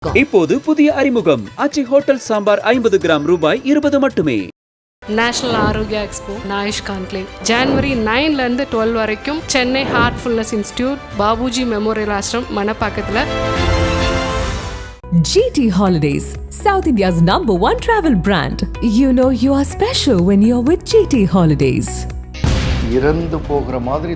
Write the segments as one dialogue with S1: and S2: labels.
S1: இப்போது புதிய அறிமுகம் ஆச்சி ஹோட்டல் சாம்பார் 50 கிராம் ரூபாய் 20 மட்டுமே.
S2: நேஷனல் ஆரோக்கியா எக்ஸ்போ நாயுஷ் கான்க்ளேவ் ஜனவரி 9லேருந்து 12 வரைக்கும் Chennai Heartfulness institute Babuji memorial ashram மணப்பாக்கத்தில்.
S3: GT Holidays, South India's #1 travel brand. You know you are special when you're with GT Holidays.
S4: இறந்து போகிற மாதிரி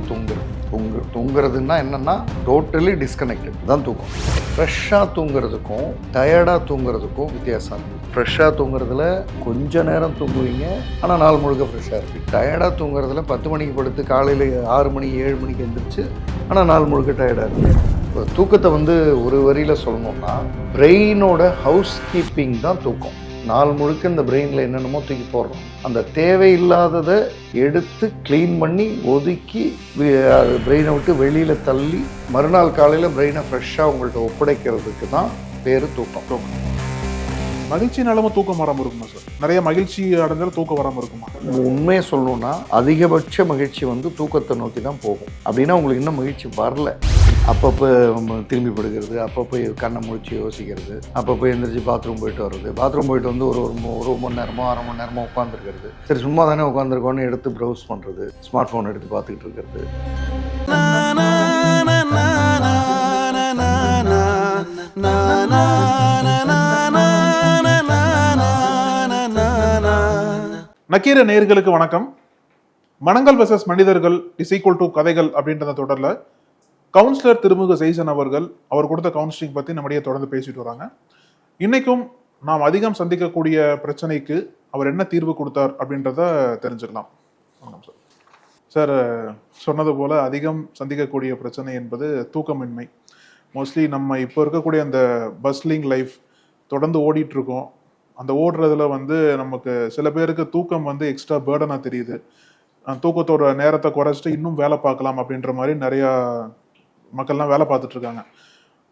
S4: தூங்குறதுன்னா என்னென்னா டோட்டலி டிஸ்கனெக்டட் தான் தூக்கம். ஃப்ரெஷ்ஷாக தூங்குறதுக்கும் டயர்டாக தூங்குறதுக்கும் வித்தியாசம் இருக்குது. ஃப்ரெஷ்ஷாக தூங்குறதுல கொஞ்ச நேரம் தூங்குவீங்க, ஆனால் நாள் முழுக்க ஃப்ரெஷ்ஷாக இருக்குது. டயர்டாக தூங்குறதுல 10 மணிக்கு படுத்து காலையில் 6 மணி 7 மணிக்கு எழுந்திரிச்சு, ஆனால் நாள் முழுக்க டயர்டாக இருக்குது. இப்போ தூக்கத்தை ஒரு வரியில் சொல்லணும்னா பிரெயினோட ஹவுஸ் கீப்பிங் தான் தூக்கம். நாள் முழுக்க இந்த பிரெயினில் என்னென்னமோ தூக்கி போடுறோம். அந்த தேவையில்லாததை எடுத்து க்ளீன் பண்ணி ஒதுக்கி பிரெயினை விட்டு வெளியில் தள்ளி மறுநாள் காலையில் பிரெயினை ஃப்ரெஷ்ஷாக உங்கள்கிட்ட ஒப்படைக்கிறதுக்கு தான் பேர் தூக்கம்.
S5: மகிழ்ச்சி நிலமும் தூக்கம் வராமல் இருக்குமா சார்? நிறைய மகிழ்ச்சி அடைஞ்சாலும் தூக்கம் வராமல் இருக்குமா?
S4: உண்மையை சொல்லணும்னா அதிகபட்ச மகிழ்ச்சி தூக்கத்தை நோக்கி தான் போகும். அப்படின்னா உங்களுக்கு இன்னும் மகிழ்ச்சி வரல, அப்பப்போ திரும்பி படுக்கிறது, அப்பப்போ கண்ணை முழிச்சு யோசிக்கிறது, அப்பப்போ எந்திரிச்சு பாத்ரூம் போயிட்டு வர்றது, பாத்ரூம் போயிட்டு ஒரு மணி நேரமோ 1/2 மணி நேரமோ உட்காந்துருக்கிறது, சரி சும்மா தானே உட்காந்துருக்கோன்னு எடுத்து ப்ரௌஸ் பண்ணுறது, ஸ்மார்ட் ஃபோன் எடுத்து பார்த்துக்கிட்டு இருக்கிறது.
S5: நக்கீர நேயர்களுக்கு வணக்கம். மனங்கள் வெர்சஸ் மனிதர்கள் = கதைகள் அப்படின்ற தொடரில் கவுன்சிலர் திருமுக செய்சன் அவர்கள் அவர் கொடுத்த கவுன்சிலிங் பற்றி நம்முடைய தொடர்ந்து பேசிட்டு வராங்க. இன்னைக்கும் நாம் அதிகம் சந்திக்கக்கூடிய பிரச்சனைக்கு அவர் என்ன தீர்வு கொடுத்தார் அப்படின்றத தெரிஞ்சுக்கலாம். சார் சொன்னது போல அதிகம் சந்திக்கக்கூடிய பிரச்சனை என்பது தூக்கமின்மை. மோஸ்ட்லி நம்ம இப்போ இருக்கக்கூடிய அந்த பஸ்லிங் லைஃப் தொடர்ந்து ஓடிட்டு இருக்கோம். அந்த ஓடுறதுல நமக்கு சில பேருக்கு தூக்கம் எக்ஸ்ட்ரா பேர்டனாக தெரியுது. தூக்கத்தோட நேரத்தை குறைச்சிட்டு இன்னும் வேலை பார்க்கலாம் அப்படின்ற மாதிரி நிறையா மக்கள்லாம் வேலை பார்த்துட்டு இருக்காங்க.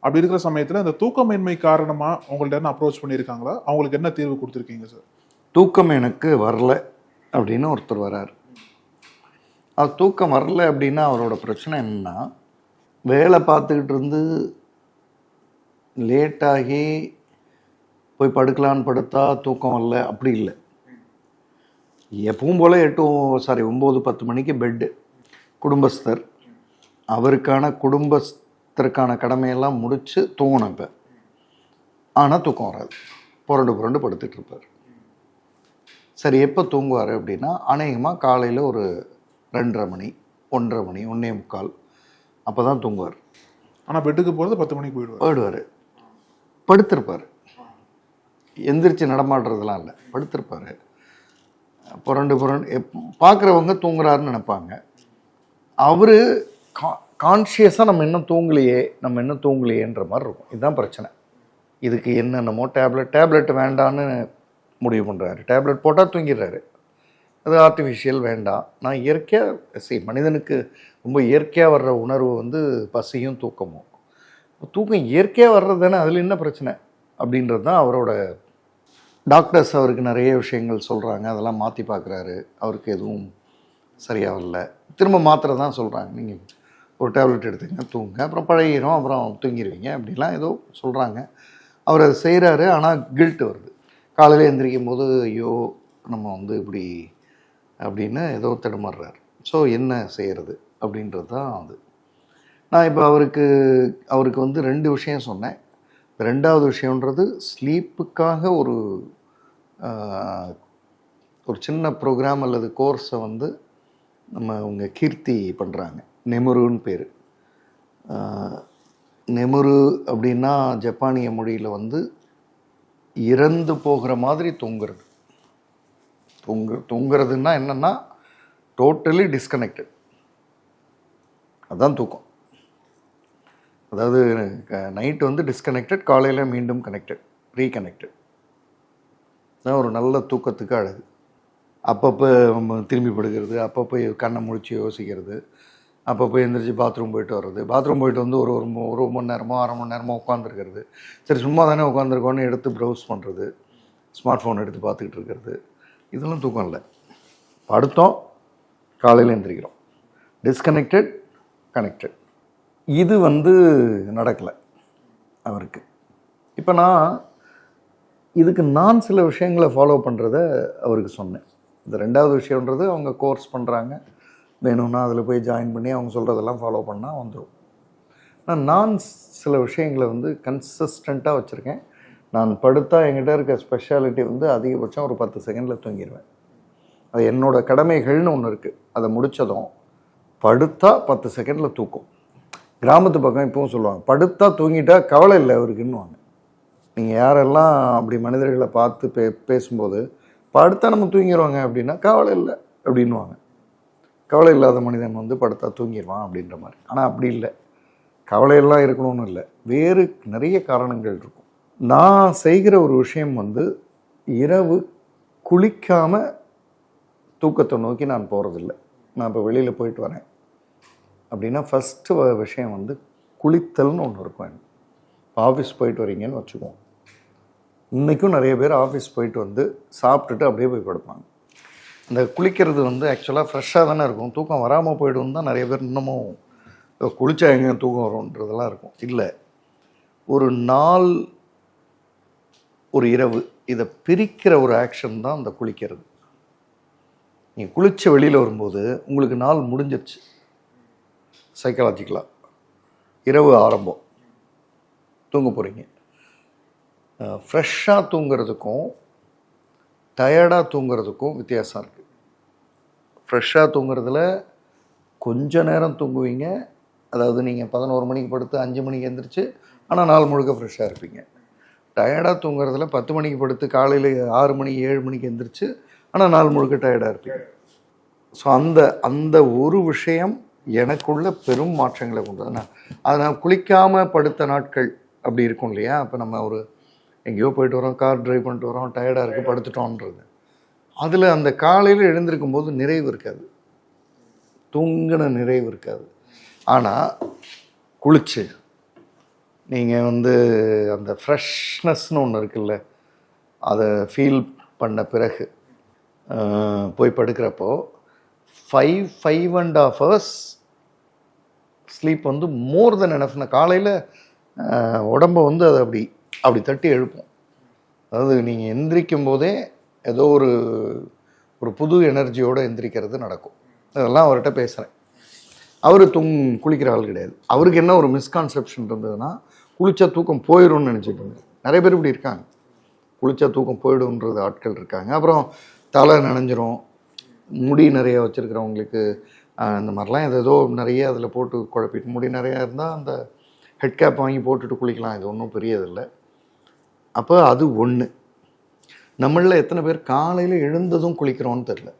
S5: அப்படி இருக்கிற சமயத்தில் இந்த தூக்கமின்மை காரணமாக உங்கள்ட்ட என்ன அப்ரோச் பண்ணியிருக்காங்களா? அவங்களுக்கு என்ன தீர்வு கொடுத்துருக்கீங்க சார்?
S4: தூக்கம் எனக்கு வரல அப்படின்னு ஒருத்தர் வரார். அது தூக்கம் வரல அப்படின்னா அவரோட பிரச்சனை என்னன்னா, வேலை பார்த்துக்கிட்டு இருந்து லேட்டாகி போய் படுக்கலான்னு படுத்தா தூக்கம் வரல, அப்படி இல்லை. எப்பவும் போல் 9-10 மணிக்கு பெட்டு. குடும்பஸ்தர் குடும்பத்திற்கான கடமையெல்லாம் முடித்து தூங்கணும். இப்போ ஆனால் தூக்கம் வராது, புரண்டு படுத்துட்டு இருப்பார். சரி, எப்போ தூங்குவார் அப்படின்னா அநேகமாக காலையில் ஒரு 2:30 மணி 1:30 மணி 1:45 அப்போ தான் தூங்குவார்.
S5: ஆனால் பெட்டுக்கு போகிறது 10 மணிக்கு போயிடுவார்.
S4: படுத்திருப்பார், எந்திரிச்சு நடமாடுறதுலாம் இல்லை, படுத்திருப்பார். புரண்டு பார்க்குறவங்க தூங்குறாருன்னு நினைப்பாங்க. அவர் கான்ஷியஸாக நம்ம இன்னும் தூங்கலையேன்ற மாதிரி இருக்கும். இதுதான் பிரச்சனை. இதுக்கு என்னென்னமோ டேப்லெட் வேண்டான்னு முடிவு பண்ணுறாரு. டேப்லெட் போட்டால் தூங்கிடுறாரு. அது ஆர்டிஃபிஷியல் வேண்டாம். நான் இயற்கையாக மனிதனுக்கு ரொம்ப இயற்கையாக வர்ற உணர்வு பசியும் தூக்கமும். தூக்கம் இயற்கையாக வர்றது தானே, அதில் என்ன பிரச்சனை அப்படின்றது தான் அவரோட. டாக்டர்ஸ் அவருக்கு நிறைய விஷயங்கள் சொல்கிறாங்க, அதெல்லாம் மாற்றி பார்க்குறாரு. அவருக்கு எதுவும் சரியாக வரல. திரும்ப மாத்திரை தான் சொல்கிறாங்க, நீங்கள் ஒரு டேப்லெட் எடுத்துங்க, தூங்குங்க, அப்புறம் பழகிடும், அப்புறம் தூங்கிடுவீங்க அப்படிலாம் ஏதோ சொல்கிறாங்க. அவர் அதை செய்கிறாரு. ஆனால் கில்ட் வருது. காலையில் எந்திரிக்கும் போது ஐயோ நம்ம இப்படி அப்படின்னு ஏதோ தடுமாறுறாரு. ஸோ என்ன செய்கிறது அப்படின்றது தான் அது. நான் இப்போ அவருக்கு 2 விஷயம் சொன்னேன். 2வது விஷயன்றது ஸ்லீப்புக்காக ஒரு சின்ன ப்ரோக்ராம் அல்லது கோர்ஸை அவங்க கீர்த்தி பண்ணுறாங்க. நெமுருன்னு பேர். நெமுரு அப்படின்னா ஜப்பானிய மொழியில் இறந்து போகிற மாதிரி தூங்குறதுன்னா என்னென்னா டோட்டலி டிஸ்கனெக்டட். அதுதான் தூக்கம். அதாவது நைட்டு டிஸ்கனெக்டட், காலையில் மீண்டும் கனெக்டட், ரீகனெக்டட். தான் ஒரு நல்ல தூக்கத்துக்கு அழகு. அப்பப்போ திரும்பி படுக்கிறது, அப்பப்போ கண்ணை முழிச்சு யோசிக்கிறது, அப்பப்போ எந்திரிச்சு பாத்ரூம் போயிட்டு வர்றது, பாத்ரூம் போயிட்டு ஒரு மணி நேரமோ 1/2 மணி நேரமோ உட்காந்துருக்கிறது, சரி சும்மா தானே உட்காந்துருக்கோன்னு எடுத்து ப்ரௌஸ் பண்ணுறது, ஸ்மார்ட் ஃபோன் எடுத்து பார்த்துக்கிட்டு இருக்கிறது, இதெல்லாம் தூக்கம் இல்லை. படுத்தோம், காலையில் எந்திரிக்கிறோம், டிஸ்கனெக்டட் கனெக்டட். இது நடக்கலை அவருக்கு. இப்போ இதுக்கு நான் சில விஷயங்களை ஃபாலோ பண்ணுறத அவருக்கு சொன்னேன். இந்த 2வது விஷயன்றது அவங்க கோர்ஸ் பண்ணுறாங்க, வேணும்னா அதில் போய் ஜாயின் பண்ணி அவங்க சொல்கிறதெல்லாம் ஃபாலோ பண்ணால் வந்துடும். நான் சில விஷயங்களை வந்து கன்சிஸ்டண்ட்டாக வச்சுருக்கேன். நான் படுத்தா என்கிட்ட இருக்க ஸ்பெஷாலிட்டி வந்து அதிகபட்சம் ஒரு 10 செகண்டில் தூங்கிடுவேன். அது என்னோடய கடமைகள்னு ஒன்று இருக்குது. அதை முடித்ததும் படுத்தா 10 செகண்டில் தூக்கம். கிராமத்து பக்கம் இப்பவும் சொல்லுவாங்க, படுத்தா தூங்கிட்டா கவலை இல்லை அவருக்குன்னுவாங்க. நீங்கள் யாரெல்லாம் அப்படி மனிதர்களை பார்த்து பேசும்போது படுத்தா நம்ம தூங்கிடுவாங்க அப்படின்னா கவலை இல்லை அப்படின்வாங்க. கவலை இல்லாத மனிதன் வந்து படுத்தா தூங்கிடுவான் அப்படின்ற மாதிரி. ஆனால் அப்படி இல்லை, கவலையெல்லாம் இருக்கணும்னு இல்லை, வேறு நிறைய காரணங்கள் இருக்கும். நான் செய்கிற ஒரு விஷயம் வந்து இரவு குளிக்காமல் தூக்கத்தை நோக்கி நான் போகிறதில்லை. நான் இப்போ வெளியில் போயிட்டு வரேன் அப்படின்னா ஃபஸ்ட்டு விஷயம் வந்து குளித்தல்னு ஒன்று இருக்கும். ஆஃபீஸ் போயிட்டு வரீங்கன்னு வச்சுக்குவோம். இன்றைக்கும் நிறைய பேர் ஆஃபீஸ் போயிட்டு வந்து சாப்பிட்டுட்டு அப்படியே போய் படுப்பாங்க. இந்த குளிக்கிறது வந்து ஆக்சுவலாக ஃப்ரெஷ்ஷாக தானே இருக்கும், தூக்கம் வராமல் போய்டும் தான் நிறைய பேர் இன்னமும் குளித்தா எங்கே தூக்கம் வரும்ன்றதெல்லாம் இருக்கும். இல்லை, ஒரு நாள் ஒரு இரவு இதை பிரிக்கிற ஒரு ஆக்ஷன் தான் அந்த குளிக்கிறது. நீங்கள் குளித்து வெளியில் வரும்போது உங்களுக்கு நாள் முடிஞ்சிருச்சு. சைக்காலஜிக்கலாக இரவு ஆரம்பம், தூங்க போகிறீங்க. ஃப்ரெஷ்ஷாக தூங்குறதுக்கும் டயர்டாக தூங்குறதுக்கும் வித்தியாசம் இருக்குது. ஃப்ரெஷ்ஷாக தூங்குறதுல கொஞ்ச நேரம் தூங்குவீங்க, அதாவது நீங்கள் 11 மணிக்கு படுத்து 5 மணிக்கு எழுந்திரிச்சு ஆனால் நாள் முழுக்க ஃப்ரெஷ்ஷாக இருப்பீங்க. டயர்டாக தூங்குறதுல 10 மணிக்கு படுத்து காலையில் 6 மணி 7 மணிக்கு எழுந்திரிச்சு ஆனால் நாள் முழுக்க டயர்டாக இருப்பீங்க. ஸோ அந்த ஒரு விஷயம் எனக்குள்ள பெரும் மாற்றங்களை கொண்டு வந்தது. அதை நான் குளிக்காமல் படுத்த நாட்கள் அப்படி இருக்கும் இல்லையா. அப்போ நம்ம ஒரு எங்கேயோ போயிட்டு வரோம், கார் டிரைவ் பண்ணிட்டு வரோம், டயர்டாக இருக்குது, படுத்துட்டோன்றது. அதில் அந்த காலையில் எழுந்திருக்கும் போது நிறைவு இருக்காது, தூங்கின நிறைவு இருக்காது. ஆனால் குளிச்சு நீங்கள் வந்து அந்த ஃப்ரெஷ்னஸ்னு ஒன்று இருக்குல்ல, அதை ஃபீல் பண்ண பிறகு போய் படுக்கிறப்போ 5.5 hours ஸ்லீப் வந்து மோர் தென் எனஃப்னா காலையில் உடம்பை வந்து அதை அப்படி தட்டி எழுப்போம். அதாவது நீங்கள் எந்திரிக்கும் போதே ஏதோ ஒரு புது எனர்ஜியோடு எந்திரிக்கிறது நடக்கும். அதெல்லாம் அவர்கிட்ட பேசுகிறேன். அவர் குளிக்கிற ஆள் கிடையாது. அவருக்கு என்ன ஒரு மிஸ்கான்செப்ஷன் இருந்ததுன்னா, குளித்தா தூக்கம் போயிடும்னு நினச்சிட்டு இருந்தேன். நிறைய பேர் இப்படி இருக்காங்க, குளித்தா தூக்கம் போயிடும்ன்றது ஆட்கள் இருக்காங்க. அப்புறம் தலை நனைஞ்சிரும், முடி நிறைய வச்சுருக்கிறவங்களுக்கு இந்த மாதிரிலாம் ஏதோ நிறைய அதில் போட்டு குழப்பிட்டு, முடி நிறையா இருந்தால் அந்த ஹெட் கேப் வாங்கி போட்டுட்டு குளிக்கலாம், இது ஒன்றும் பெரியதில்லை. அப்போ அது ஒன்று. நம்மளில் எத்தனை பேர் காலையில் எழுந்ததும் குளிக்கிறோன்னு தெரில.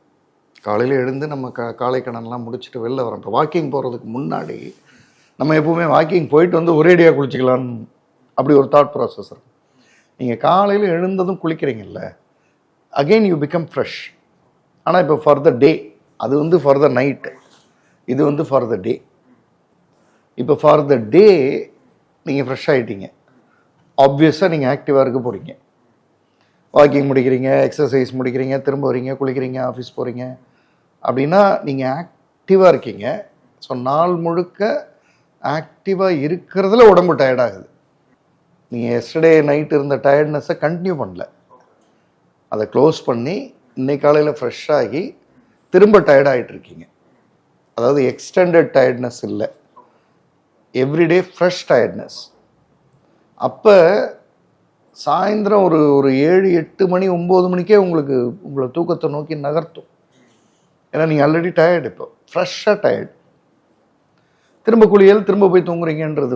S4: காலையில் எழுந்து நம்ம காலை கடன்லாம் முடிச்சுட்டு வெளில வரோம். இப்போ வாக்கிங் போகிறதுக்கு முன்னாடி நம்ம எப்போவுமே வாக்கிங் போயிட்டு வந்து ஒரேடியாக குளிச்சிக்கலான்னு அப்படி ஒரு தாட் ப்ராசஸ் இருக்கும். நீங்கள் காலையில் எழுந்ததும் குளிக்கிறீங்கல்ல, அகெயின் யூ பிகம் ஃப்ரெஷ். ஆனால் இப்போ ஃபார் த டே, அது வந்து ஃபார் த நைட்டு, இது வந்து ஃபார் த டே. இப்போ ஃபார் த டே நீங்கள் ஃப்ரெஷ் ஆகிட்டீங்க. ஆப்வியஸாக நீங்கள் ஆக்டிவாக இருக்க போகிறீங்க. வாக்கிங் முடிக்கிறீங்க, எக்ஸசைஸ் முடிக்கிறீங்க, திரும்ப வரீங்க, குளிக்கிறீங்க, ஆஃபீஸ் போகிறீங்க அப்படின்னா நீங்கள் ஆக்டிவாக இருக்கீங்க. ஸோ நாள் முழுக்க ஆக்டிவாக இருக்கிறதுல உடம்பு டயர்டாகுது. நீங்கள் எஸ்டர்டே நைட் இருந்த டயர்ட்னஸை கண்டினியூ பண்ணல, அதை க்ளோஸ் பண்ணி இன்னைக்கு காலையில் ஃப்ரெஷ்ஷாகி திரும்ப டயர்டாகிட்டு இருக்கீங்க. அதாவது எக்ஸ்டெண்டட் டயர்ட்னஸ் இல்லை, எவ்ரிடே ஃப்ரெஷ் டயர்ட்னஸ். அப்போ சாயந்தரம் ஒரு 7, 8 மணி 9 மணிக்கே உங்களை தூக்கத்தை நோக்கி நகர்த்தும். ஏன்னா நீங்கள் ஆல்ரெடி டயர்டு, இப்போ ஃப்ரெஷ்ஷாக டயர்டு. திரும்ப குளியல், திரும்ப போய் தூங்குறீங்கன்றது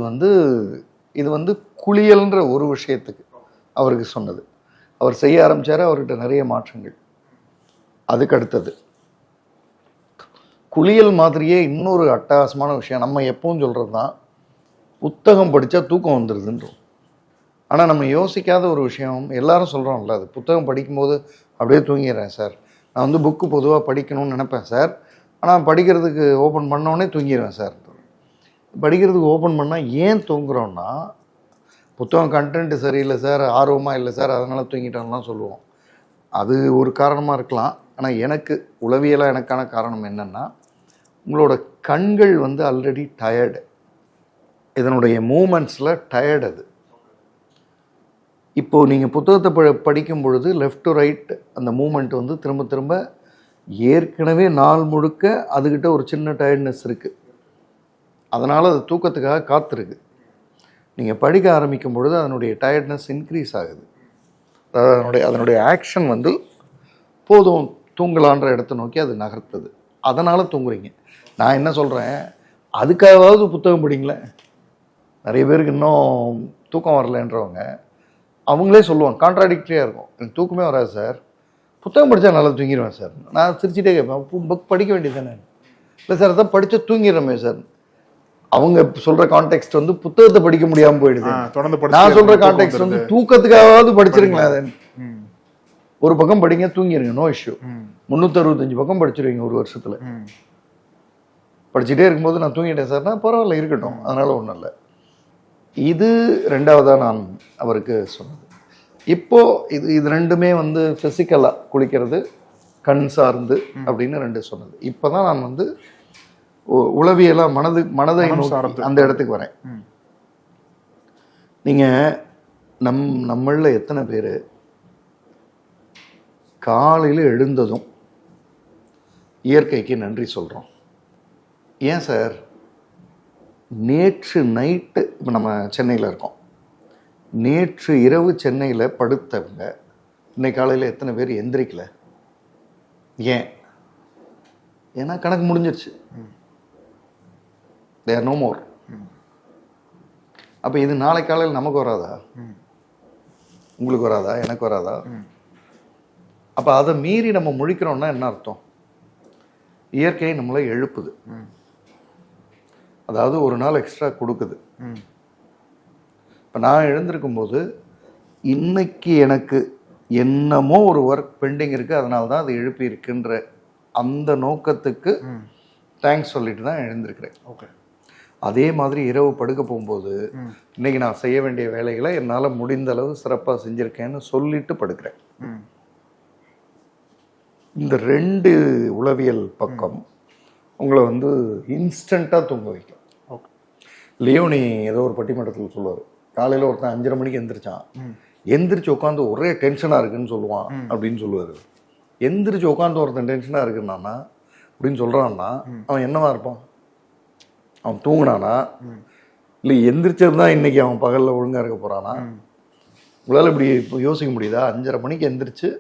S4: இது வந்து குளியல்ன்ற ஒரு விஷயத்துக்கு அவருக்கு சொன்னது. அவர் செய்ய ஆரம்பித்தார், அவர்கிட்ட நிறைய மாற்றங்கள். அதுக்கு அடுத்தது குளியல் மாதிரியே இன்னொரு அட்டகாசமான விஷயம் நம்ம எப்பவும் சொல்கிறது தான், புத்தகம் படித்தா தூக்கம் வந்துடுதுன்றோம். ஆனால் நம்ம யோசிக்காத ஒரு விஷயம், எல்லாரும் சொல்கிறோம்ல, அது புத்தகம் படிக்கும்போது அப்படியே தூங்கிடுறேன் சார், நான் வந்து புக்கு பொதுவாக படிக்கணும்னு நினைப்பேன் சார், ஆனால் படிக்கிறதுக்கு ஓப்பன் பண்ணோடனே தூங்கிடுவேன் சார். படிக்கிறதுக்கு ஓப்பன் பண்ணால் ஏன் தூங்குறோன்னா, புத்தகம் கண்டென்ட்டு சரியில்லை சார், ஆர்வமாக இல்லை சார், அதனால் தூங்கிட்டோம்லாம் சொல்லுவோம். அது ஒரு காரணமாக இருக்கலாம். ஆனால் எனக்கு உளவியலாக எனக்கான காரணம் என்னென்னா, உங்களோட கண்கள் வந்து ஆல்ரெடி டயர்டு, இதனுடைய மூமெண்ட்ஸில் டயர்டு. அது இப்போது நீங்கள் புத்தகத்தை படிக்கும் பொழுது லெஃப்ட் டு ரைட் அந்த மூமெண்ட் வந்து திரும்ப திரும்ப ஏற்கனவே நாள் முழுக்க அதுக்கிட்ட ஒரு சின்ன டயர்ட்னஸ் இருக்குது, அதனால் அது தூக்கத்துக்காக காத்திருக்கு. நீங்கள் படிக்க ஆரம்பிக்கும் பொழுது அதனுடைய டயர்ட்னஸ் இன்க்ரீஸ் ஆகுது. அதாவது அதனுடைய ஆக்ஷன் வந்து போதும் தூங்கலான்ற இடத்த நோக்கி அது நகர்த்துது, அதனால் தூங்குறீங்க. நான் என்ன சொல்கிறேன், அதுக்காகவாவது புத்தகம் படிங்களேன். நிறைய பேருக்கு இன்னும் தூக்கம் வரலன்றவங்க அவங்களே சொல்லுவாங்க, கான்ட்ராடிக்டரியாக இருக்கும், எனக்கு தூக்கமே வராது சார், புத்தகம் படித்தா நல்லா தூங்கிடுவேன் சார். நான் சிரிச்சிட்டே கேட்பேன், புக் படிக்க வேண்டியது தானே. இல்லை சார் அதான் படித்தா தூங்கிடுறமே சார். அவங்க சொல்கிற கான்டெக்ட் வந்து புத்தகத்தை படிக்க முடியாமல் போயிடுது. நான் சொல்கிற கான்டெக்ட் வந்து தூக்கத்துக்காகவாவது படிச்சிருங்களேன். அதை ஒரு பக்கம் படிங்க, தூங்கிடுங்க, நோ இஷ்யூ. 365 பக்கம் படிச்சிருவீங்க ஒரு வருஷத்தில். படிச்சுட்டே இருக்கும்போது நான் தூங்கிட்டேன் சார்னா பரவாயில்ல, இருக்கட்டும், அதனால் ஒன்றும் இல்லை. இது ரெண்டாவதாக நான் அவருக்கு சொன்னது. இப்போது இது ரெண்டுமே வந்து ஃபிசிக்கலாக குளிக்கிறது, கண் சார்ந்து அப்படின்னு ரெண்டு சொன்னது. இப்போ தான் நான் வந்து உளவியலாக மனதை அந்த இடத்துக்கு வரேன். நீங்கள் நம்மளில் எத்தனை பேர் காலையில் எழுந்ததும் இயற்கைக்கு நன்றி சொல்கிறோம்? ஏன் சார், நேற்று நைட்டு, இப்போ நம்ம சென்னையில் இருக்கோம், நேற்று இரவு சென்னையில் படுத்தவங்க இன்னைக்கு காலையில் எத்தனை பேர் எந்திரிக்கல? ஏன்? ஏன்னா கணக்கு முடிஞ்சிருச்சு, தேர் நோ மோர். அப்போ இது நாளை காலையில் நமக்கு வராதா? உங்களுக்கு வராதா? எனக்கு வராதா? அப்போ அதை மீறி நம்ம முழிக்கிறோம்னா என்ன அர்த்தம்? இயற்கை நம்மளை எழுப்புது, அதாவது ஒரு நாள் எக்ஸ்ட்ரா கொடுக்குது. இப்போ நான் எழுந்திருக்கும் போது இன்னைக்கு எனக்கு என்னமோ ஒரு ஒர்க் பெண்டிங் இருக்குது, அதனால தான் அது எழுப்பி இருக்குன்ற அந்த நோக்கத்துக்கு தேங்க்ஸ் சொல்லிட்டு தான் எழுந்திருக்கிறேன். ஓகே. அதே மாதிரி இரவு படுக்க போகும்போது இன்னைக்கு நான் செய்ய வேண்டிய வேலைகளை என்னால் முடிந்த அளவு சிறப்பாக செஞ்சுருக்கேன்னு சொல்லிட்டு படுக்கிறேன். இந்த ரெண்டு உளவியல் பக்கம் உங்களை வந்து இன்ஸ்டண்ட்டாக தூங்க வைக்கும். லியோனி ஏதோ ஒரு பட்டிமன்றத்தில் சொல்லுவார், காலையில் ஒருத்தன் 5:30 மணிக்கு எந்திரிச்சான், எந்திரிச்சு உட்காந்து ஒரே டென்ஷனாக இருக்குன்னு சொல்லுவான் அப்படின்னு சொல்லுவார். எந்திரிச்சு உட்காந்து ஒருத்தன் டென்ஷனாக இருக்குன்னானா அப்படின்னு சொல்கிறான்னா அவன் என்னவா இருப்பான்? அவன் தூங்கினானா இல்லை எந்திரிச்சது தான் இன்றைக்கி அவன் பகலில் ஒழுங்காக இருக்க போகிறானா? உங்களால் இப்படி இப்போ யோசிக்க முடியுதா? 5:30 மணிக்கு எந்திரிச்சு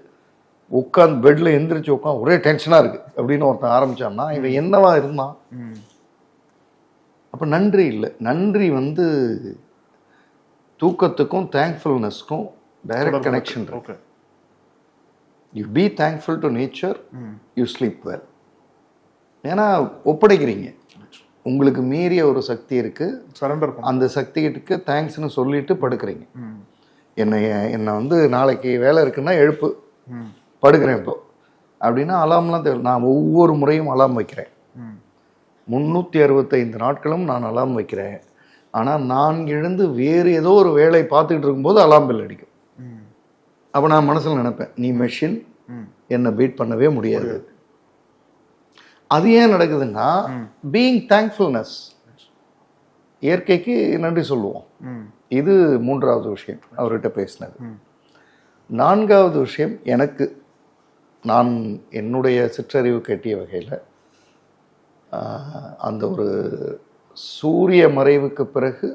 S4: உட்காந்து பெட்டில் எந்திரிச்சு உட்காந்து ஒரே டென்ஷனாக இருக்குது அப்படின்னு ஒருத்தன் ஆரம்பித்தான்னா இவன் என்னவா இருந்தான்? அப்போ நன்றி இல்லை. நன்றி வந்து தூக்கத்துக்கும் தேங்க்ஃபுல்னஸ்க்கும் டைரக்ட் கனெக்ஷன் இருக்கு. You be thankful to nature, you sleep well. ஏன்னா ஒப்படைக்கிறீங்க, உங்களுக்கு மீறிய ஒரு சக்தி இருக்கு, சரண்டர், அந்த சக்திக்கு தேங்க்ஸ்னு சொல்லிட்டு படுக்கிறீங்க. என்னை வந்து நாளைக்கு வேலை இருக்குன்னா எழுப்பு, படுக்கிறேன் இப்போ அப்படின்னா அலாம்லாம் தேவை. நான் ஒவ்வொரு முறையும் அலாம் வைக்கிறேன், 365 நாட்களும் நான் அலாம் வைக்கிறேன். ஆனால் நான் எழுந்து வேறு ஏதோ ஒரு வேலை பார்த்துக்கிட்டு இருக்கும்போது அலாம் பெல் அடிக்கும். அப்போ நான் மனசில் நினைப்பேன், நீ மெஷின், என்னை பீட் பண்ணவே முடியாது. அது ஏன் நடக்குதுன்னா பீயிங் தேங்க்ஃபுல்னஸ், இயற்கைக்கு நன்றி சொல்லுவோம். இது 3வது விஷயம் அவர்கிட்ட பேசினது. 4வது விஷயம், எனக்கு நான் என்னுடைய சிற்றறிவு கட்டிய வகையில் அந்த ஒரு சூரிய மறைவுக்கு பிறகு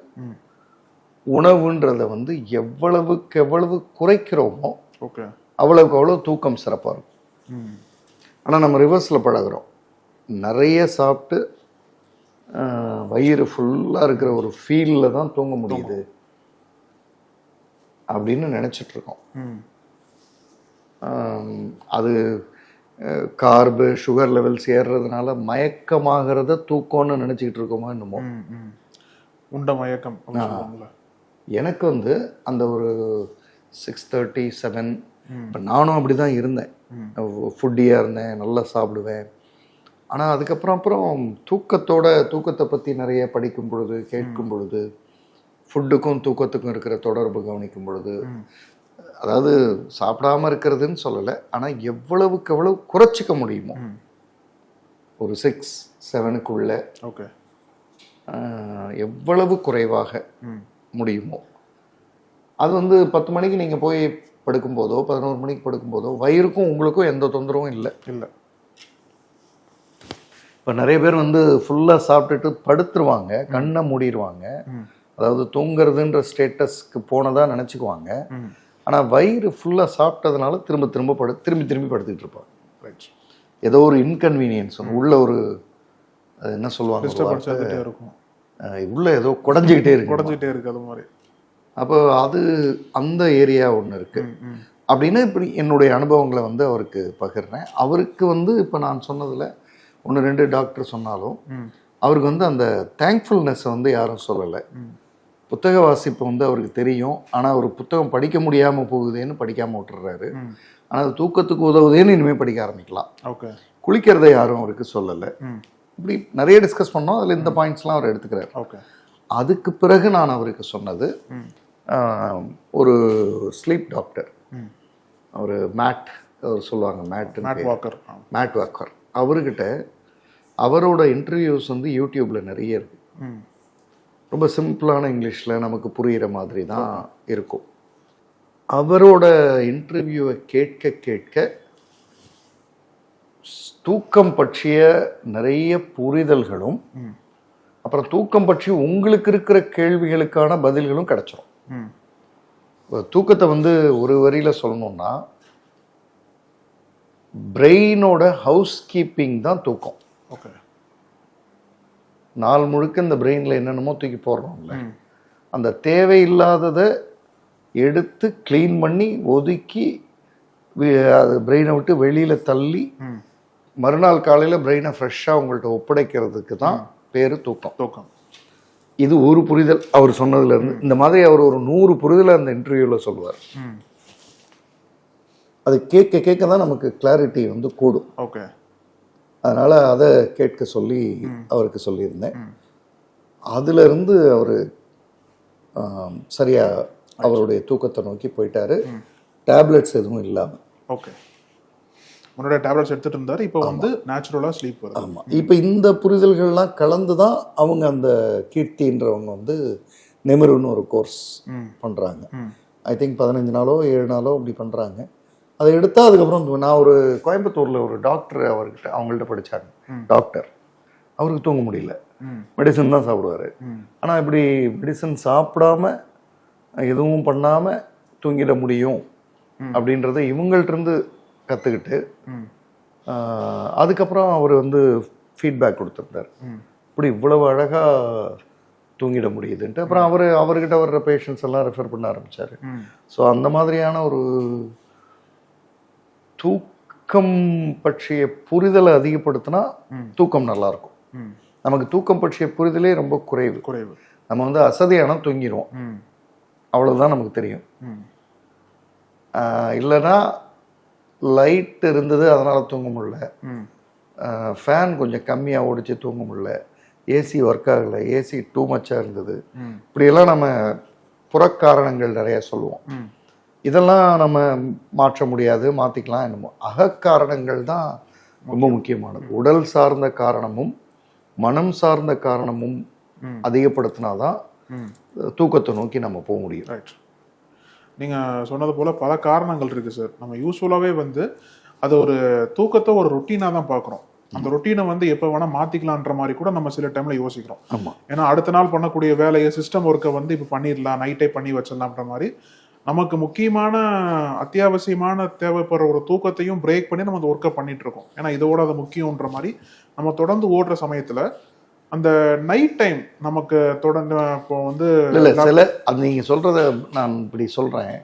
S4: உணவுன்றதை வந்து எவ்வளவுக்கு எவ்வளவு குறைக்கிறோமோ அவ்வளவுக்கு அவ்வளோ தூக்கம் சிறப்பாக இருக்கும். ஆனால் நம்ம ரிவர்ஸில் பழகிறோம், நிறைய சாப்பிட்டு வயிறு ஃபுல்லாக இருக்கிற ஒரு ஃபீலில் தான் தூங்க முடியுது அப்படின்னு நினச்சிட்ருக்கோம். அது கார்பு சுகர் லெவல்ஸ் ஏறுறதுனால மயக்கமாகிறத தூக்கம்னு நினச்சிக்கிட்டு இருக்கோமா என்னமோ.
S5: உண்ட மயக்கம்.
S4: எனக்கு வந்து அந்த ஒரு 6:30, 7, இப்போ நானும் அப்படி தான் இருந்தேன், ஃபுட்டியாக இருந்தேன், நல்லா சாப்பிடுவேன். ஆனால் அதுக்கப்புறம் தூக்கத்தை பற்றி நிறைய படிக்கும் பொழுது, கேட்கும் பொழுது, ஃபுட்டுக்கும் தூக்கத்துக்கும் இருக்கிற தொடர்பு கவனிக்கும் பொழுது, அதாவது சாப்பிடாமல் இருக்கிறதுன்னு சொல்லலை, ஆனால் எவ்வளவுக்கு எவ்வளவு குறைச்சிக்க முடியுமோ ஒரு 6-7க்குள்ள எவ்வளவு குறைவாக முடியுமோ அது வந்து 10 மணிக்கு நீங்கள் போய் படுக்கும்போதோ 11 மணிக்கு படுக்கும்போதோ வயிறுக்கும் உங்களுக்கும் எந்த தொந்தரவும் இல்லை.
S5: இல்லை.
S4: இப்போ நிறைய பேர் வந்து ஃபுல்லாக சாப்பிட்டுட்டு படுத்துருவாங்க, கண்ணை மூடிடுவாங்க. அதாவது தூங்குறதுன்ற ஸ்டேட்டஸ்க்கு போனதாக நினச்சிக்குவாங்க. ஆனால் வயிறு ஃபுல்லாக சாப்பிட்டதுனால திரும்பி திரும்பி படுத்துக்கிட்டு இருப்பாங்க.
S5: ரைட்.
S4: ஏதோ ஒரு இன்கன்வீனியன்ஸ் உள்ள ஒரு அது என்ன சொல்லுவாங்க,
S5: இருக்கும்
S4: உள்ள ஏதோ குடஞ்சிக்கிட்டே
S5: இருக்கு அது மாதிரி.
S4: அப்போ அது அந்த ஏரியா ஒன்று இருக்கு அப்படின்னு இப்படி என்னுடைய அனுபவங்களை வந்து அவருக்கு பகிர்றேன். அவருக்கு வந்து இப்போ நான் சொன்னதில் 1-2 டாக்டர் சொன்னாலும் அவருக்கு வந்து அந்த தேங்க்ஃபுல்னஸை வந்து யாரும் சொல்லலை. புத்தக வாசிப்பு வந்து அவருக்கு தெரியும், ஆனால் ஒரு புத்தகம் படிக்க முடியாமல் போகுதேன்னு படிக்காமல் விட்டுறாரு. ஆனால் அது தூக்கத்துக்கு உதவுதேன்னு இனிமேல் படிக்க ஆரம்பிக்கலாம்.
S5: ஓகே.
S4: குளிக்கிறதை யாரும் அவருக்கு சொல்லலை. இப்படி நிறைய டிஸ்கஸ் பண்ணோம். அதில் இந்த பாயிண்ட்ஸ்லாம் அவர் எடுத்துக்கிறார்.
S5: ஓகே.
S4: அதுக்கு பிறகு நான் அவருக்கு சொன்னது ஒரு ஸ்லீப் டாக்டர், ஒரு மேட் அவர் சொல்லுவாங்க, மேட் வாக்கர். அவர்கிட்ட அவரோட இன்டர்வியூஸ் வந்து யூடியூப்பில் நிறைய இருக்கு. ரொம்ப சிம்பிளான இங்கிலீஷில் நமக்கு புரிகிற மாதிரி தான் இருக்கும். அவரோட இன்டர்வியூவை கேட்க கேட்க தூக்கம் பற்றிய நிறைய புரிதல்களும் அப்புறம் தூக்கம் பற்றி உங்களுக்கு இருக்கிற கேள்விகளுக்கான பதில்களும் கிடைச்சிரும். தூக்கத்தை வந்து ஒரு வரியில் சொல்லணும்னா பிரெயினோட ஹவுஸ் கீப்பிங் தான் தூக்கம்.
S5: ஓகே.
S4: நாள் முழுக்க இந்த பிரெயினில் என்னென்னமோ தூக்கி போடுறோம்ல, அந்த தேவையில்லாததை எடுத்து க்ளீன் பண்ணி ஒதுக்கி அது பிரெயினை விட்டு வெளியில் தள்ளி மறுநாள் காலையில் பிரெயினை ஃப்ரெஷ்ஷாக உங்கள்கிட்ட ஒப்படைக்கிறதுக்கு தான் பேர் தூக்கம். இது ஒரு புரிதல் அவர் சொன்னதுலேருந்து. இந்த மாதிரி அவர் ஒரு 100 புரிதலை அந்த இன்டர்வியூவில் சொல்லுவார். அது கேட்க கேட்க தான் நமக்கு கிளாரிட்டி வந்து கூடும்.
S5: ஓகே.
S4: அதனால் அதை கேட்க சொல்லி அவருக்கு சொல்லியிருந்தேன். அதிலிருந்து அவர் சரியாக அவருடைய தூக்கத்தை நோக்கி போயிட்டாரு, டேப்லெட்ஸ் எதுவும் இல்லாமல்.
S5: ஓகே. முன்னாடி டேப்லெட்ஸ் எடுத்துகிட்டு இருந்தார், இப்போ வந்து நேச்சுரலாக ஸ்லீப் வருது.
S4: ஆமாம். இப்போ இந்த புரிதல்கள்லாம் கலந்து தான் அவங்க அந்த கீர்த்தின்றவங்க வந்து நெமிருன்னு ஒரு கோர்ஸ் பண்ணுறாங்க. ஐ திங்க் 15 நாளோ 7 நாளோ அப்படி பண்ணுறாங்க. அதை எடுத்தால் அதுக்கப்புறம் நான் ஒரு கோயம்புத்தூரில் ஒரு டாக்டர் அவங்கள்ட்ட படித்தாங்க. டாக்டர் அவருக்கு தூங்க முடியல, மெடிசன் தான் சாப்பிடுவார். ஆனால் இப்படி மெடிசன் சாப்பிடாம எதுவும் பண்ணாமல் தூங்கிட முடியும் அப்படின்றத இவங்கள்ட்ட கற்றுக்கிட்டு அதுக்கப்புறம் அவர் வந்து ஃபீட்பேக் கொடுத்துருந்தார், இப்படி இவ்வளவு அழகாக தூங்கிட முடியுதுன்ட்டு. அப்புறம் அவர்கிட்ட வர்ற பேஷண்ட்ஸ் எல்லாம் ரெஃபர் பண்ண ஆரம்பித்தார். ஸோ அந்த மாதிரியான ஒரு தூக்கம் பற்றிய புரிதலை அதிகப்படுத்தினா தூக்கம் நல்லாயிருக்கும். நமக்கு தூக்கம் பற்றிய புரிதலே ரொம்ப குறைவு. நம்ம வந்து அசதியான தூங்கிடுவோம், அவ்வளோதான் நமக்கு தெரியும். இல்லைன்னா லைட் இருந்தது அதனால் தூங்க முடியல, ஃபேன் கொஞ்சம் கம்மியாக ஓடிச்சு தூங்க முடியல, ஏசி ஒர்க் ஆகலை, ஏசி டூ மச்சாக இருந்தது, இப்படியெல்லாம் நம்ம புறக்காரணங்கள் நிறைய சொல்லுவோம். இதெல்லாம் நம்ம மாற்ற முடியாது, மாற்றிக்கலாம். என்னமோ அகக்காரணங்கள் தான் ரொம்ப முக்கியமானது. உடல் சார்ந்த காரணமும் மனம் சார்ந்த காரணமும் அதிகப்படுத்தினாதான் தூக்கத்தை நோக்கி நம்ம போக முடியும்.
S5: ரைட். நீங்கள் சொன்னது போல் பல காரணங்கள் இருக்குது சார். நம்ம யூஸ்ஃபுல்லாகவே வந்து அது ஒரு தூக்கத்தை ஒரு ரொட்டீனாக தான் பார்க்குறோம். அந்த ரொட்டீனை வந்து எப்போ வேணால் மாற்றிக்கலான்ற மாதிரி கூட நம்ம சில டைமில் யோசிக்கிறோம்.
S4: ஆமாம்.
S5: ஏன்னா அடுத்த நாள் பண்ணக்கூடிய வேலையை சிஸ்டம் ஒர்க்கை வந்து இப்போ பண்ணிடலாம், நைட்டே பண்ணி வச்சிடலாம்ன்ற மாதிரி நமக்கு முக்கியமான அத்தியாவசியமான தேவைப்படுற ஒரு தூக்கத்தையும் பிரேக் பண்ணி நம்ம அந்த ஒர்க்கை பண்ணிட்டு இருக்கோம். ஏன்னா இதோட அது முக்கியன்ற மாதிரி நம்ம தொடர்ந்து ஓடுற சமயத்தில் அந்த நைட் டைம் நமக்கு தொடர்ந்து இப்போ வந்து
S4: இல்லை சில அது நீங்கள் சொல்கிறத நான் இப்படி சொல்கிறேன்.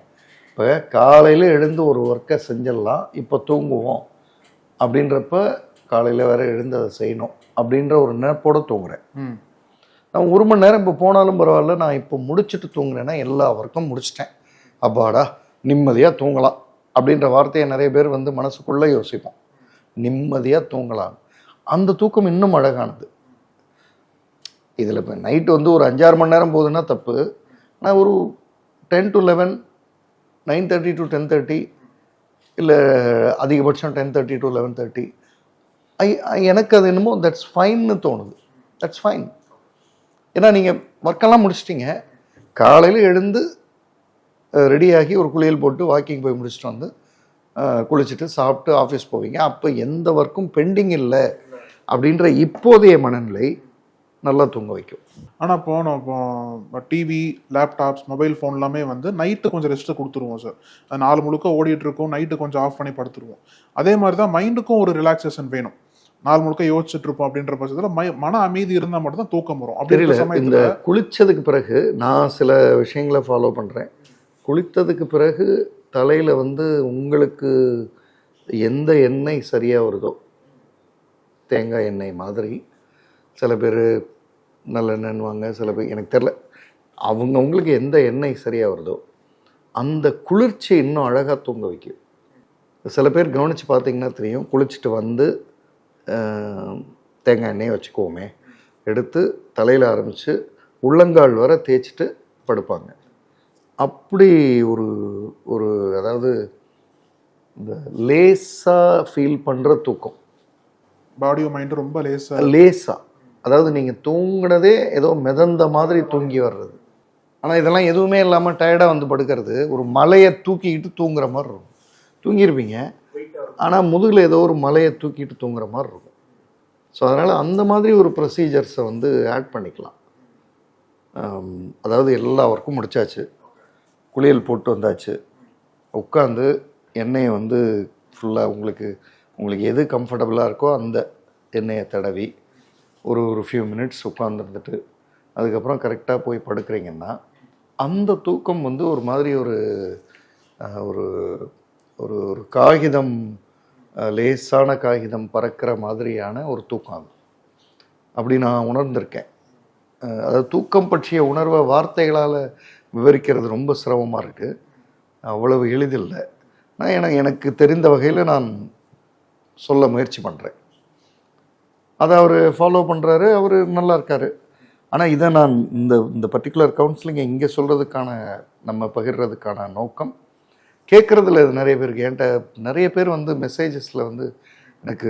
S4: இப்போ காலையில் எழுந்து ஒரு ஒர்க்கை செஞ்சிடலாம், இப்போ தூங்குவோம் அப்படின்றப்ப காலையில் வேற எழுந்து அதை செய்யணும் அப்படின்ற ஒரு நினைப்போடு தூங்குறேன். நான் 1 மணி நேரம் இப்போ போனாலும் பரவாயில்ல, நான் இப்போ முடிச்சுட்டு தூங்குறேன்னா எல்லா ஒர்க்கும் முடிச்சிட்டேன், அப்பாடா நிம்மதியாக தூங்கலாம் அப்படின்ற வார்த்தையை நிறைய பேர் வந்து மனசுக்குள்ளே யோசிப்போம். நிம்மதியாக தூங்கலாம். அந்த தூக்கம் இன்னும் அழகானது. இதில் இப்போ நைட்டு வந்து ஒரு 5-6 மணி நேரம் போகுதுன்னா தப்பு. ஆனால் ஒரு 10 to 11, 9:30 to 10:30, இல்லை அதிகபட்சம் 10:30 to 11:30, எனக்கு அது என்னமோ தட்ஸ் ஃபைன்னு தோணுது. That's fine. ஏன்னா நீங்கள் ஒர்க்கெல்லாம் முடிச்சிட்டிங்க, காலையில் எழுந்து ரெடியாகி ஒரு குளியல் போட்டு வாக்கிங் போய் முடிச்சுட்டு வந்து குளிச்சுட்டு சாப்பிட்டு ஆஃபீஸ் போவீங்க. அப்போ எந்த ஒர்க்கும் பெண்டிங் இல்லை அப்படின்ற இப்போதைய மனநிலை நல்லா தூங்க வைக்கும்.
S5: ஆனால் இப்போ டிவி, லேப்டாப்ஸ், மொபைல் ஃபோன் எல்லாமே வந்து நைட்டு கொஞ்சம் ரெஸ்ட்டை கொடுத்துருவோம் சார். அது நாள் முழுக்க ஓடிட்டு இருக்கும், நைட்டு கொஞ்சம் ஆஃப் பண்ணி படுத்துருவோம். அதே மாதிரி தான் மைண்டுக்கும் ஒரு ரிலாக்ஸேஷன் வேணும். நாள் முழுக்க யோசிச்சுட்டு இருப்போம் அப்படின்ற பட்சத்தில் மன அமைதி இருந்தால் மட்டும் தான் தூக்கம் வரும்.
S4: தெரியல, இந்த குளிச்சதுக்கு பிறகு நான் சில விஷயங்களை ஃபாலோ பண்ணுறேன். குளித்ததுக்கு பிறகு தலையில் வந்து உங்களுக்கு எந்த எண்ணெய் சரியாக வருதோ, தேங்காய் எண்ணெய் மாதிரி, சில பேர் நல்லெண்ணெய்வாங்க, சில பேர் எனக்கு தெரில, அவங்களுக்கு எந்த எண்ணெய் சரியாக வருதோ அந்த குளிர்ச்சி இன்னும் அழகாக தூங்க வைக்கும். சில பேர் கவனித்து பார்த்தீங்கன்னா தெரியும், குளிச்சுட்டு வந்து தேங்காய் எண்ணெயை வச்சுக்குவோமே, எடுத்து தலையில் ஆரம்பித்து உள்ளங்கால் வர தேய்ச்சிட்டு படுப்பாங்க. அப்படி ஒரு அதாவது இந்த லேசாக ஃபீல் பண்ணுற தூக்கம்,
S5: பாடியும் மைண்டும் ரொம்ப
S4: லேசாக, அதாவது நீங்கள் தூங்கினதே ஏதோ மிதந்த மாதிரி தூங்கி வர்றது. ஆனால் இதெல்லாம் எதுவுமே இல்லாமல் டயர்டாக வந்து படுக்கிறது, ஒரு மலையை தூக்கிக்கிட்டு தூங்குற மாதிரி இருக்கும். தூங்கியிருப்பீங்க, ஆனால் முதுகில் ஏதோ ஒரு மலையை தூக்கிட்டு தூங்குற மாதிரி இருக்கும். ஸோ அதனால் அந்த மாதிரி ஒரு ப்ரொசீஜர்ஸை வந்து ஆட் பண்ணிக்கலாம். அதாவது எல்லா ஒர்க்கும் முடித்தாச்சு, குளியல் போட்டு வந்தாச்சு, உட்காந்து எண்ணெயை வந்து ஃபுல்லாக உங்களுக்கு எது கம்ஃபர்டபுளாக இருக்கோ அந்த எண்ணெயை தடவி ஒரு ஃபியூ மினிட்ஸ் உட்காந்துருந்துட்டு அதுக்கப்புறம் கரெக்டாக போய் படுக்கிறீங்கன்னா அந்த தூக்கம் வந்து ஒரு மாதிரி ஒரு ஒரு காகிதம், லேசான காகிதம் பறக்கிற மாதிரியான ஒரு தூக்கம் அது. அப்படி நான் உணர்ந்திருக்கேன். அதாவது தூக்கம் பற்றிய உணர்வை வார்த்தைகளால் விவரிக்கிறது ரொம்ப சிரமமாக இருக்குது, அவ்வளவு எளிதில்லை. நான் எனக்கு தெரிந்த வகையில் நான் சொல்ல முயற்சி பண்ணுறேன். அதை அவர் ஃபாலோ பண்ணுறாரு, அவர் நல்லா இருக்கார். ஆனால் இதை நான் இந்த பர்டிகுலர் கவுன்சிலிங்கை இங்கே சொல்கிறதுக்கான, நம்ம பகிர்றதுக்கான நோக்கம், கேட்குறதுல நிறைய பேருக்கு, என்கிட்ட நிறைய பேர் வந்து மெசேஜஸில் வந்து எனக்கு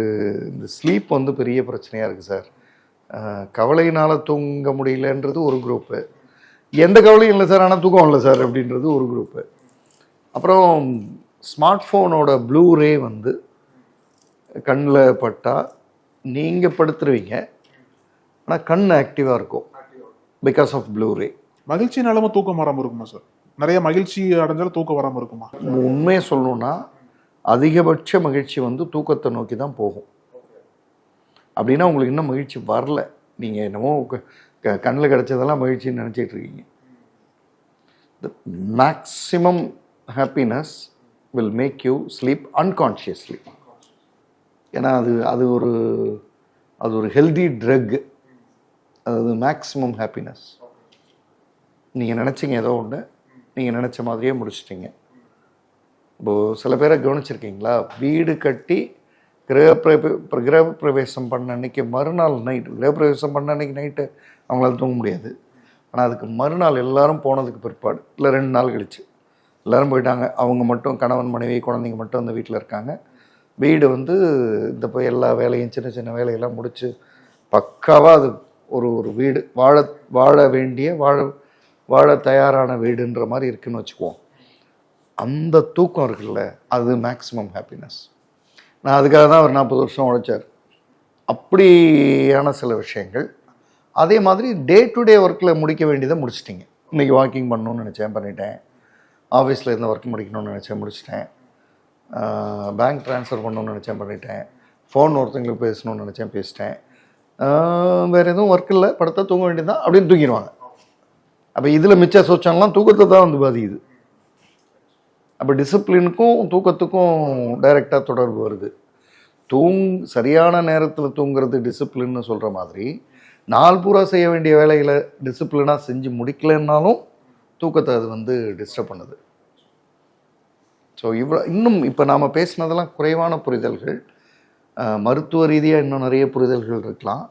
S4: இந்த ஸ்லீப் வந்து பெரிய பிரச்சனையாக இருக்குது சார், கவலையினால் தூங்க முடியலன்றது ஒரு குரூப்பு, எந்த கவலையும் இல்லை சார் ஆனால் தூக்கம் இல்லை சார் அப்படின்றது ஒரு குரூப்பு. அப்புறம் ஸ்மார்ட் ஃபோனோட ப்ளூ ரே வந்து கண்ணில் பட்டால் நீங்கள் படுத்துருவீங்க, ஆனால் கண் ஆக்டிவாக இருக்கும் பிகாஸ் ஆஃப் ப்ளூ ரே.
S5: மகிழ்ச்சினாலும் தூக்கம் வராமல் இருக்குமா சார்? நிறைய மகிழ்ச்சி அடைஞ்சாலும் தூக்கம் வராமல் இருக்குமா?
S4: உண்மையை சொல்லணும்னா அதிகபட்ச மகிழ்ச்சி வந்து தூக்கத்தை நோக்கி தான் போகும். அப்படின்னா உங்களுக்கு இன்னும் மகிழ்ச்சி வரல, நீங்கள் என்னமோ கண்ணில் கிடச்சதெல்லாம் மகிழ்ச்சின்னு நினச்சிட்டு இருக்கீங்க. The maximum happiness will make you sleep unconsciously. ஏன்னா அது ஒரு ஹெல்தி ட்ரக். அதாவது மேக்ஸிமம் ஹாப்பினஸ். நீங்கள் நினச்சிங்க ஏதோ ஒன்று, நீங்கள் நினச்ச மாதிரியே முடிச்சிட்டிங்க. இப்போது சில பேரை கவனிச்சிருக்கீங்களா, வீடு கட்டி கிரகப்பிரவேசம் பண்ண அன்னைக்கு மறுநாள் நைட்டு, கிரகப்பிரவேசம் பண்ண அன்னைக்கு நைட்டு அவங்களால தூங்க முடியாது. ஆனால் அதுக்கு மறுநாள் எல்லாரும் போனதுக்கு பிற்பாடு, இல்லை 2 நாள் கழிச்சு எல்லோரும் போயிட்டாங்க, அவங்க மட்டும் கணவன் மனைவி குழந்தைங்க மட்டும் அந்த வீட்டில் இருக்காங்க. வீடு வந்து இந்த போய் எல்லா வேலையும் சின்ன சின்ன வேலையெல்லாம் முடித்து பக்காவாக அது ஒரு வீடு, வாழ வேண்டிய வாழ தயாரான வீடுன்ற மாதிரி இருக்குதுன்னு வச்சுக்குவோம். அந்த தூக்கம் இருக்குல்ல, அது மேக்ஸிமம் ஹாப்பினஸ். நான் அதுக்காக தான் ஒரு 40 வருஷம் உழைச்சார். அப்படியான சில விஷயங்கள். அதே மாதிரி டே டு டே ஒர்க்கில் முடிக்க வேண்டியதை முடிச்சிட்டிங்க. இன்றைக்கி வாக்கிங் பண்ணணும்னு நினச்சேன், பண்ணிட்டேன். ஆஃபீஸில் இருந்த ஒர்க் முடிக்கணும்னு நினச்சேன், முடிச்சிட்டேன். பேங்க் ட்ரான்ஸ்ஃபர் பண்ணணும்னு நினச்சேன், பண்ணிட்டேன். ஃபோன் ஒருத்தங்களுக்கு பேசணும்னு நினச்சேன், பேசிட்டேன். வேறு எதுவும் ஒர்க் இல்லை, படுத்தா தூங்க வேண்டியதுதான் அப்படின்னு தூங்கிடுவாங்க. அப்போ இதில் மிச்ச சோச்சாலாம் தூக்கத்தை தான் வந்து பாதிக்குது. அப்போ டிசிப்ளினுக்கும் தூக்கத்துக்கும் டைரெக்டாக தொடர்பு வருது. சரியான நேரத்தில் தூங்குறது டிசிப்ளின்னு சொல்கிற மாதிரி, நாள் பூரா செய்ய வேண்டிய வேலைகளை டிசிப்ளினாக செஞ்சு முடிக்கலைன்னாலும் தூக்கத்தை அது வந்து டிஸ்டர்ப் பண்ணுது. ஸோ இன்னும் இப்போ நாம் பேசினதெல்லாம் குறைவான புரிதல்கள். மருத்துவ ரீதியாக இன்னும் நிறைய புரிதல்கள் இருக்கலாம்.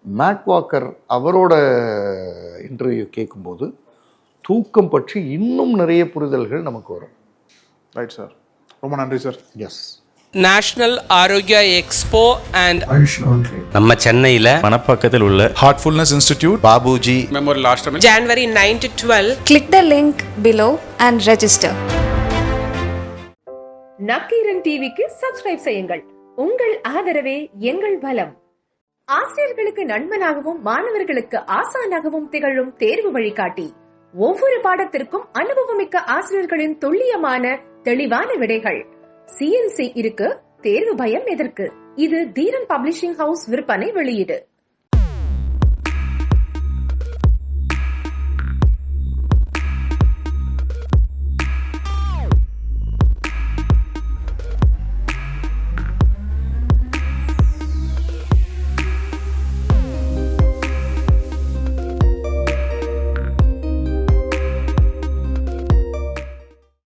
S4: மேட் வாக்கர் அவரோட இன்டர்வியூ கேட்கும்போது தூக்கம் பற்றி இன்னும் நிறைய புரிதல்கள் நமக்கு வரும்.
S5: ரைட் சார், ரொம்ப நன்றி sir.
S4: Yes.
S6: National Arogya expo and
S7: நம்ம சென்னையில
S8: மணப்பாக்கத்தில் உள்ள ஹார்ட்ஃபுல்னஸ் இன்ஸ்டிடியூட் பாபுஜி
S9: மெமோரியல் ஆசிரமம்
S6: January 9 to 12.
S10: Click the link below and register.
S11: Nakkeeran டிவிக்கு சப்ஸ்கிரைப் செய்யுங்கள். உங்கள் ஆதரவே எங்கள் பலம். ஆசிரியர்களுக்கு நண்பனாகவும் மாணவர்களுக்கு ஆசானாகவும் திகழும் தேர்வு வழிகாட்டி. ஒவ்வொரு பாடத்திற்கும் அனுபவமிக்க ஆசிரியர்களின் துல்லியமான தெளிவான விடைகள். CNC இருக்கு, தேர்வு பயம் எதற்கு? இது தீரன் பப்ளிஷிங் ஹவுஸ் விற்பனை வெளியீடு.